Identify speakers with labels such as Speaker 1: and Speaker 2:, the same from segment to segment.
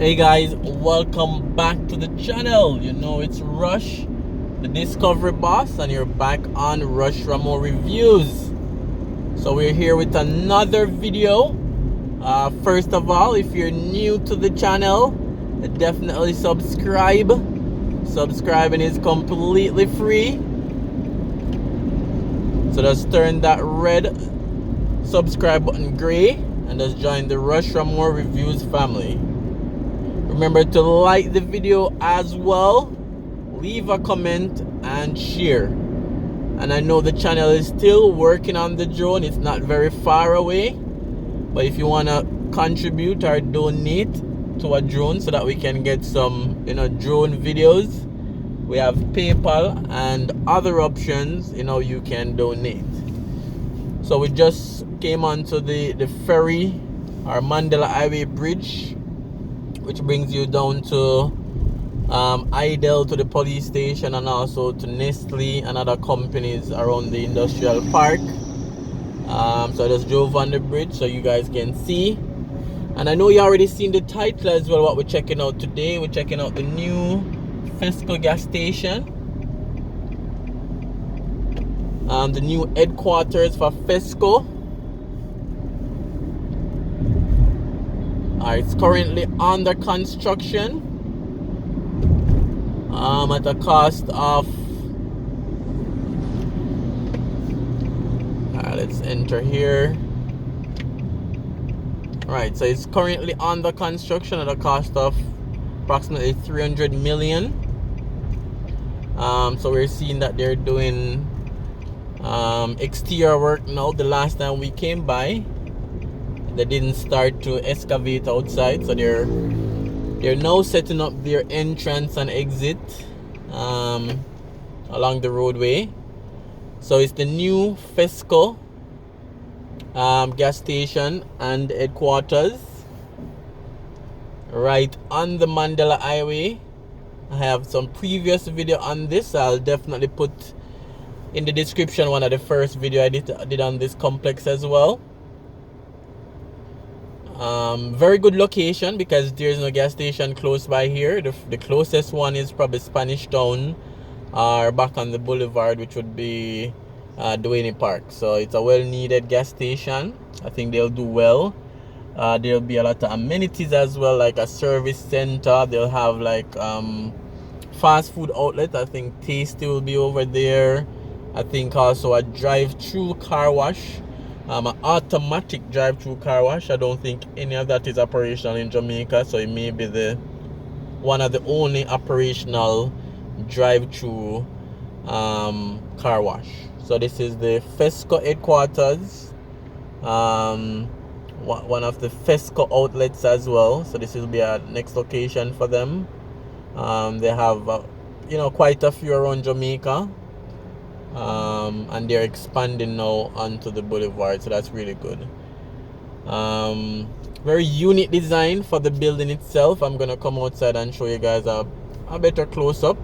Speaker 1: Hey guys, welcome back to the channel. You know it's Rush, the Discovery Boss, and you're back on Rush Raymore Reviews. So we're here with another video. First of all, if you're new to the channel, definitely subscribe. Subscribing is completely free. So just turn that red subscribe button gray and just join the Rush Raymore Reviews family. Remember to like the video as well, leave a comment and share. And I know the channel is still working on the drone, it's not very far away, but if you want to contribute or donate to a drone so that we can get some drone videos, we have PayPal and other options you can donate. So we just came onto the Ferry or Mandela Highway Bridge, which brings you down to Idle, to the police station, and also to Nestle and other companies around the industrial park. So I just drove on the bridge so you guys can see. And I know you already seen the title as well, what we're checking out today. We're checking out the new Fesco gas station. The new headquarters for Fesco. It's currently under construction at a cost of let's enter here. Alright, so it's currently under construction at a cost of approximately 300 million. So we're seeing that they're doing exterior work now. The last time we came by, they didn't start to excavate outside, so they're now setting up their entrance and exit along the roadway. So it's the new Fesco gas station and headquarters right on the Mandela Highway. I have some previous video on this. I'll definitely put in the description one of the first video I did on this complex as well. Very good location because there's no gas station close by here. The closest one is probably Spanish Town or back on the Boulevard, which would be Duane Park. So it's a well needed gas station. I think they'll do well. There'll be a lot of amenities as well, like a service center. They'll have like fast food outlet. I think Tasty will be over there. I think also a drive-through car wash. An automatic drive-through car wash. I don't think any of that is operational in Jamaica, so it may be one of the only operational drive-through car wash. So this is the Fesco headquarters, one of the Fesco outlets as well. So this will be our next location for them. They have quite a few around Jamaica. And they're expanding now onto the Boulevard, so that's really good. Very unique design for the building itself. I'm gonna come outside and show you guys a better close-up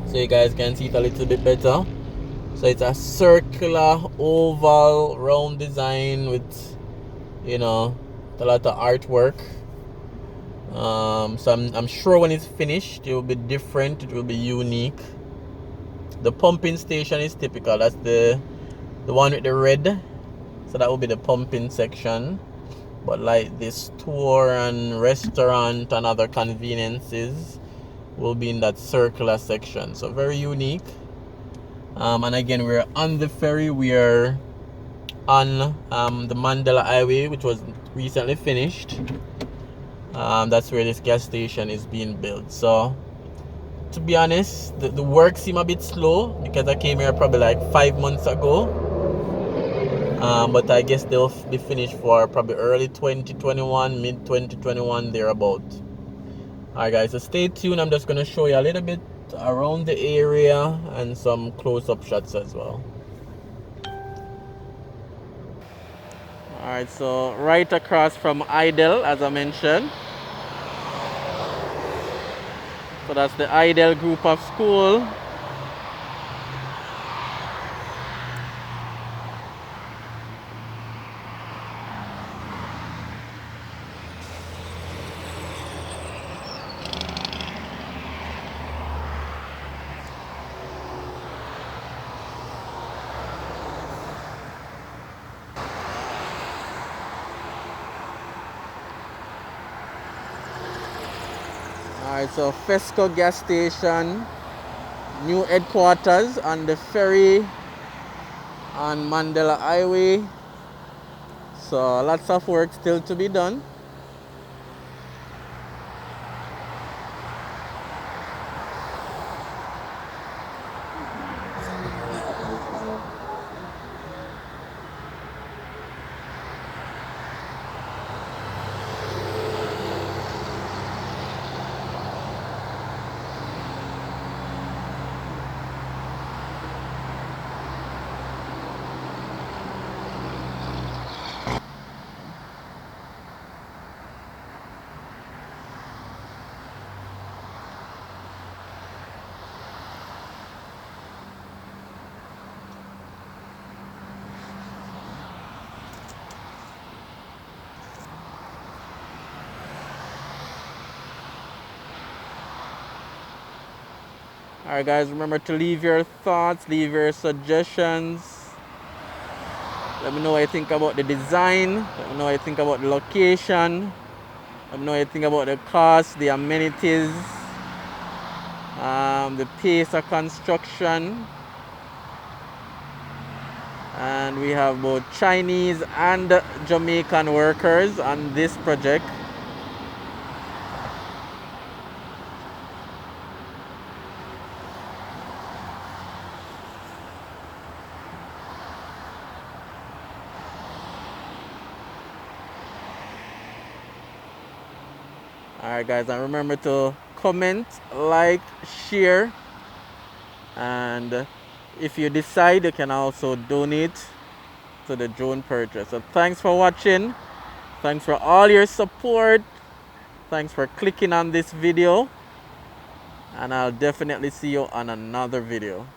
Speaker 1: so you guys can see it a little bit better. So it's a circular oval round design with a lot of artwork. So I'm sure when it's finished it will be different, it will be unique. The pumping station is typical. That's the one with the red. So that will be the pumping section. But like the store and restaurant and other conveniences will be in that circular section. So very unique. And again, we're on the ferry. We are on the Mandela Highway, which was recently finished. That's where this gas station is being built. So to be honest, the work seemed a bit slow because I came here probably like 5 months ago, But I guess they'll be finished for probably early 2021, mid 2021, thereabout. Alright guys, so stay tuned. I'm just going to show you a little bit around the area and some close-up shots as well. Alright, so right across from Idle, as I mentioned. So that's the Idle group of school. Alright, so Fesco gas station, new headquarters on the Ferry on Mandela Highway. So lots of work still to be done. Alright guys, remember to leave your thoughts, leave your suggestions. Let me know what you think about the design. Let me know what you think about the location. Let me know what you think about the cost, the amenities, the pace of construction. And we have both Chinese and Jamaican workers on this project. Alright guys, and remember to comment, like, share, and if you decide, you can also donate to the drone purchase. So thanks for watching. Thanks for all your support. Thanks for clicking on this video. And I'll definitely see you on another video.